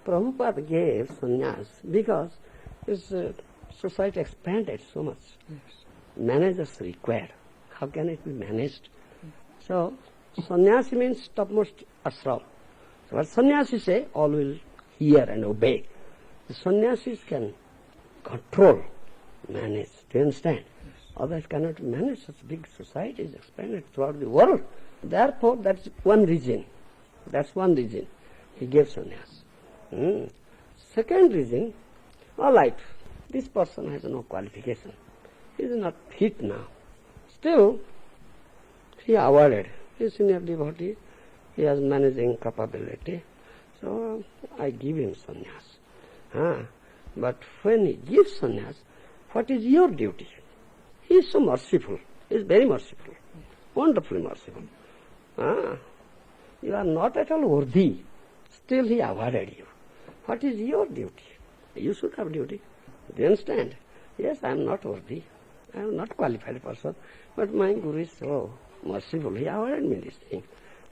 Prabhupada gave sannyas because his society expanded so much. Yes. Managers required. How can it be managed? So, sannyasi means topmost ashram. So what sannyasi say, all will hear and obey. The sannyasis can control, manage. Do you understand? Yes. Otherwise cannot manage. Such big society is expanded throughout the world. Therefore, that's one reason. That's one reason he gave sannyas. Second reason, all right, this person has no qualification. He is not fit now. Still, he awarded. He is senior devotee. He has managing capability. So, I give him sannyas. But when he gives sannyas, what is your duty? He is so merciful. He is very merciful. Wonderfully merciful. You are not at all worthy. Still he awarded you. What is your duty? You should have duty. Do you understand? Yes, I am not worthy. I am not qualified person. But my Guru is so merciful. He awarded me this thing.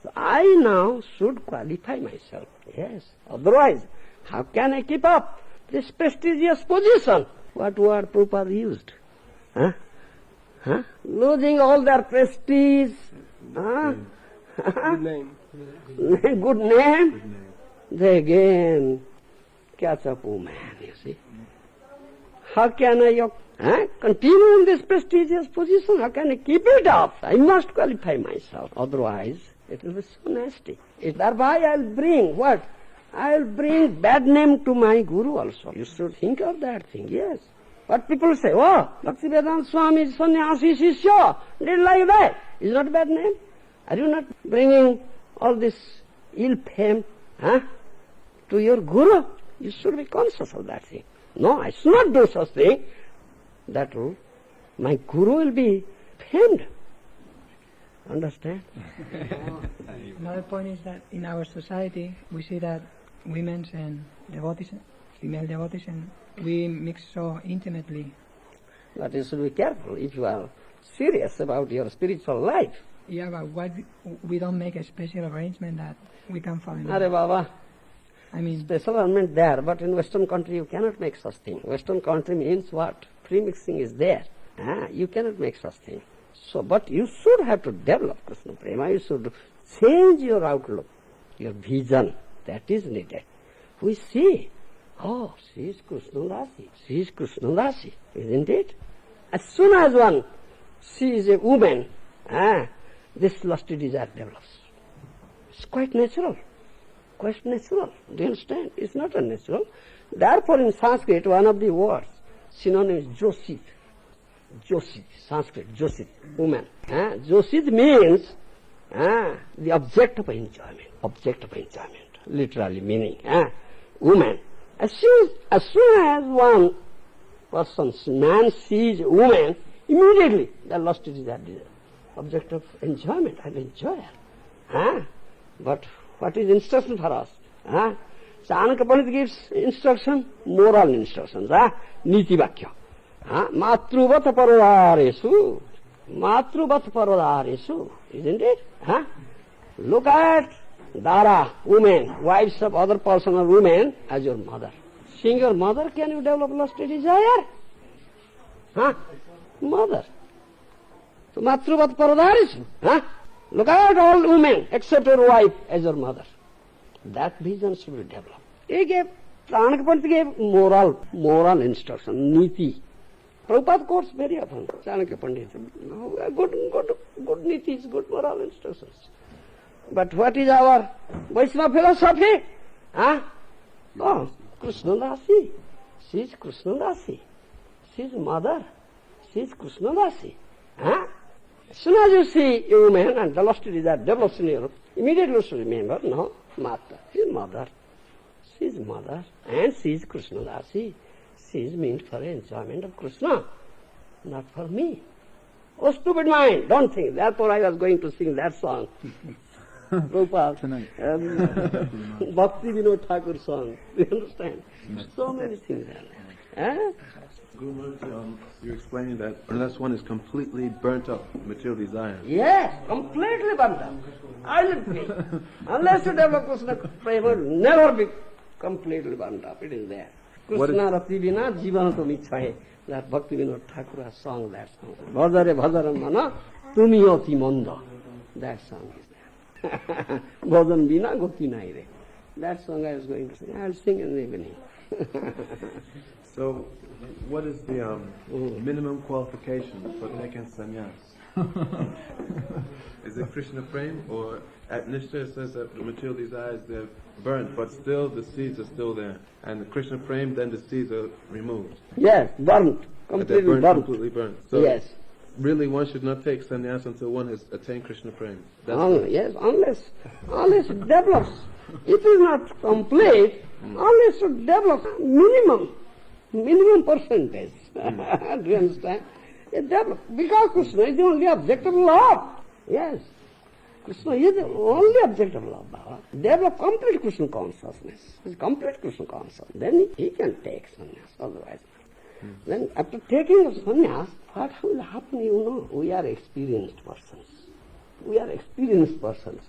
So I now should qualify myself. Yes. Otherwise, how can I keep up this prestigious position? What word Prabhupada used? Losing all their prestige. Good name. Good name. They again catch up, oh man, you see. How can I continue in this prestigious position? How can I keep it up? I must qualify myself. Otherwise, it will be so nasty. Thereby I will bring what? I will bring bad name to my Guru also. You should think of that thing, yes. What people say, oh, Bhaktivedanta Swami Sannyasi Shishya, did like that. Is not a bad name? Are you not bringing all this ill fame to your Guru? You should be conscious of that thing. No, I should not do such thing. That will, my Guru will be famed. Understand? Another point is that in our society we see that women and devotees, female devotees, and we mix so intimately. But you should be careful if you are serious about your spiritual life. Yeah, but why we don't make a special arrangement that we can fall in love? Are Baba, I mean, special arrangement there, but in Western country you cannot make such thing. Western country means what? Pre-mixing is there. You cannot make such thing. So, but you should have to develop Krishna Prema. You should change your outlook, your vision. That is needed. We see, oh, she is Krishna Dasi. She is Krishna Dasi, isn't it? As soon as one sees a woman, this lusty desire develops. It's quite natural. Quite natural. Do you understand? It's not unnatural. Therefore, in Sanskrit, one of the words, synonym is Josit. Josit, Sanskrit, Josit, woman. Josit means the object of enjoyment. Object of enjoyment, literally meaning woman. As soon as one person, man sees a woman, immediately the lust is that object of enjoyment. I will enjoy her. But what is instruction for us? Chanakya Pandit gives instruction, moral instructions, niti vakya. Matruvat paradaresu. Matruvat paradaresu. Isn't it? Look at Dara, women, wives of other person or women as your mother. Seeing your mother, can you develop lusty desire? Mother. So Matruvat paradaresu. Look at all women except your wife as your mother. That vision should be developed. He gave, Chanakya Pandit gave moral instruction, niti. Prabhupada quotes very often, Chanakya Pandit. Good nitis, good moral instructions. But what is our Vaishnava philosophy? Oh, Krishna Dasi. She is Krishna Dasi. She is mother. She is Krishna Dasi. Huh? As soon as you see a woman and the lust desire develops in you, immediately you should remember, no, Mata. She is mother. She is mother. And she is Krishna Dasi. She is meant for enjoyment of Krishna, not for me. Oh, stupid mind, don't think. Therefore I was going to sing that song. Prabhupada, Bhakti Vinod Thakur song. Do you understand? So many things are there. Guru Maharaj, you're explaining that unless one is completely burnt up material desires. Yes, completely burnt up. I will be. Unless you develop Krishna prema, never be completely burnt up. It is there. Krishna Rati Vina Jivana to Michhaye. That Bhakti Vinod Thakur has sung that song. Bhajare Bhajaram Mana Tumi Oti Manda. That song is there. Bhajan Vina Goti Naire. That song I was going to sing. I'll sing in the evening. So, what is the minimum qualification for taking sannyas? Is it Krishna prema, or at Nishta it says that the material desires they're burnt, but still the seeds are still there, and the Krishna prema, then the seeds are removed. Yes, burnt, completely burnt. Completely burnt. So yes. Really, one should not take sannyas until one has attained Krishna prema. Yes, unless it develops. It is not complete unless it develops minimum percentage. Do you understand? It develops. Because Krishna is the only object of love. Yes. Krishna is the only object of love, Baba. Develop complete Krishna consciousness. Complete Krishna consciousness. Then he can take sannyas, otherwise. Then after taking of sannyas, what will happen, you know? We are experienced persons.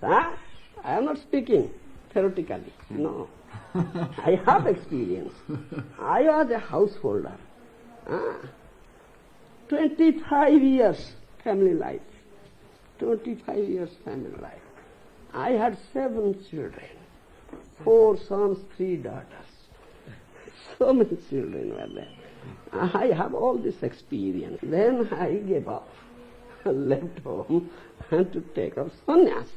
Huh? I am not speaking theoretically. No. I have experience. I was a householder. 25 years family life. 25 years family life. I had 7 children. 4 sons, 3 daughters. So many children were there. I have all this experience. Then I gave up, left home, and to take up sannyas.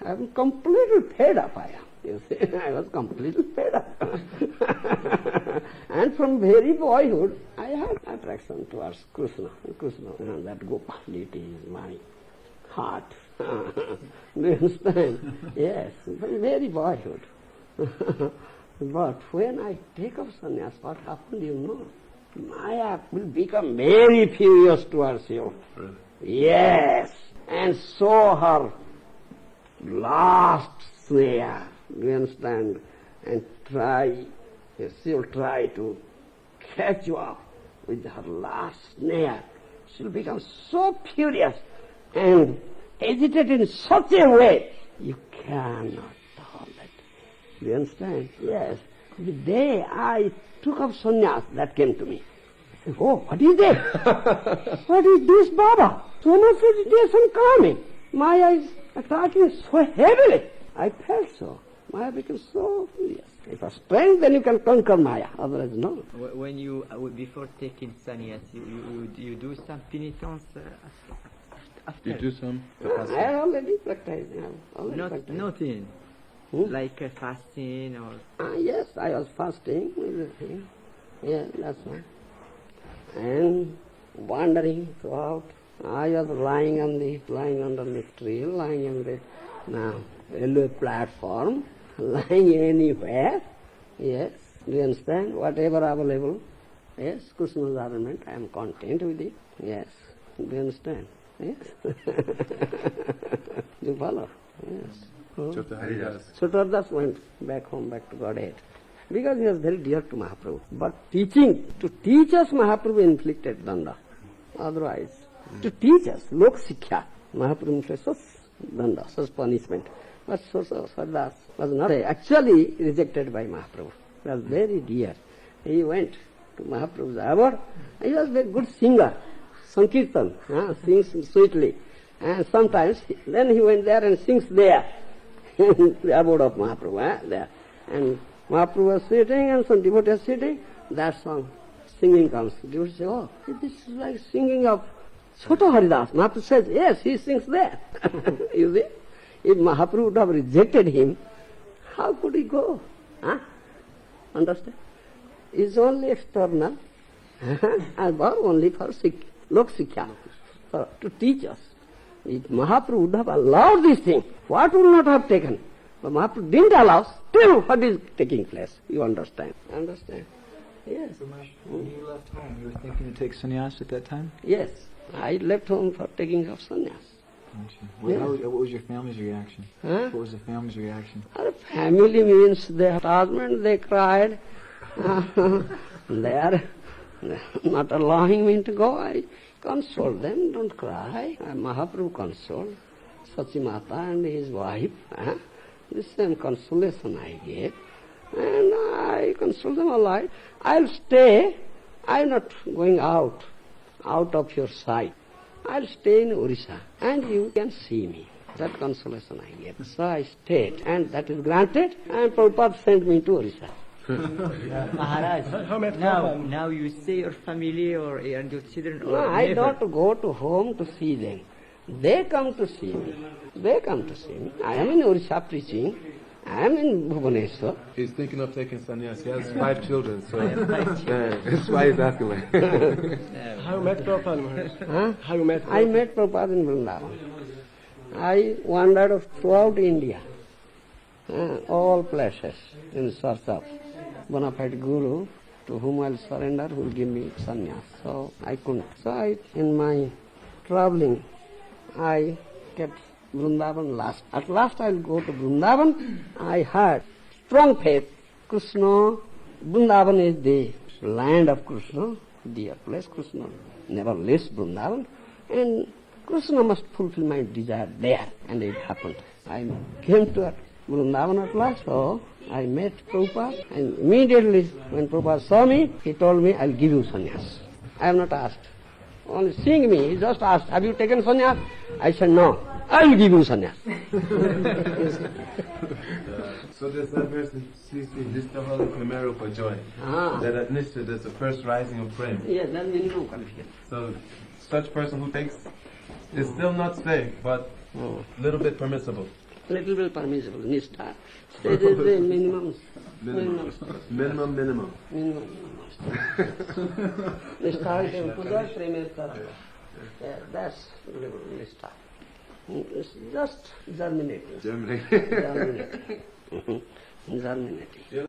I am completely fed up, I am. You see, I was completely fed up. And from very boyhood, I had attraction towards Krishna. That Gopality is my heart. Do you understand? Yes, from very boyhood. But when I take up sannyas, what happened, you know? Maya will become very furious towards you. Really? Yes, and show her last snare. Do you understand? And she will try to catch you up with her last snare. She will become so furious and agitate in such a way you cannot tolerate. Do you understand? Yes. The day I took up sannyas, that came to me. I said, oh, what is that? What is this, Baba? So much agitation coming. Maya is attacking so heavily. I felt so. Maya becomes so furious. If you have strength, then you can conquer Maya. Otherwise, no. When you, before taking sannyas, you do some penitence after? You do some? I already practiced. Nothing. Like fasting or... yes, I was fasting. Yeah, that's right. And wandering throughout. I was lying under the tree, lying on the railway platform, lying anywhere. Yes, do you understand? Whatever available. Yes, Krishna's arrangement, I am content with it. Yes, do you understand? Yes. You follow? Yes. Chotardas went back home, back to Godhead. Because he was very dear to Mahaprabhu. But to teach us, Mahaprabhu inflicted danda. Otherwise, to teach us, lok sikkha, Mahaprabhu inflicted such danda, such punishment. But Chotardas was not actually rejected by Mahaprabhu. He was very dear. He went to Mahaprabhu's abode. He was a very good singer, Sankirtan, sings sweetly. And sometimes, then he went there and sings there. The abode of Mahaprabhu, there. And Mahaprabhu was sitting and some devotee was sitting, that song, singing comes. Devotee say, oh, this is like singing of Chota Haridas. Mahaprabhu says, yes, he sings there. You see, if Mahaprabhu would have rejected him, how could he go? Understand? Is only external and but only for Lok Sikha, to teach us. If Mahaprabhu would have allowed this thing, what would not have taken? But Mahaprabhu didn't allow, still what is taking place? You understand? Understand? Yes. So when you left home, you were thinking to take sannyas at that time? Yes. I left home for taking of sannyas. What was your family's reaction? Huh? What was the family's reaction? Our family means their husband, they cried. They are not allowing me to go. I consoled them, don't cry. Mahaprabhu consoled Sachimata and his wife. The same consolation I gave. And I consoled them all right. I'll stay. I'm not going out of your sight. I'll stay in Orissa and you can see me. That consolation I gave. So I stayed and that is granted and Prabhupada sent me to Orissa. Maharaj, now you see your family or and your children or No, I never? don't go to home to see them. They come to see me. They come to see me. I am in Orissa preaching. I am in Bhubaneswar. He's thinking of taking sannyas. He has 5 children, so I have 5 children. that's why he's asking me. How you met Prabhupada, Maharaj? Huh? How you met I met Prabhupada in Vrindavan. I wandered throughout India, all places, in search of bona fide guru to whom I'll surrender, who will give me sannyas. So I couldn't. So in my traveling, I kept Vrindavan last. At last I'll go to Vrindavan. I had strong faith. Krishna, Vrindavan is the land of Krishna, dear place. Krishna never leaves Vrindavan. And Krishna must fulfill my desire there. And it happened. I came to Vrindavan at last. So I met Prabhupada. And immediately when Prabhupada saw me, he told me, I'll give you sannyas. I have not asked. Only seeing me, he just asked, have you taken sannyas? I said, no. I will give you sannyas. So there's that verse in CC, this the holy primero for joy. That at Nishta there's the first rising of prema. Yes, that's minimum qualification. So such person who takes is still not safe, but little bit permissible. Little bit permissible. Nishta. Stage is the minimum. Minimum. Nishta is puja, prema tara. That's little nishta. It's just germinating. Germany. Germinating.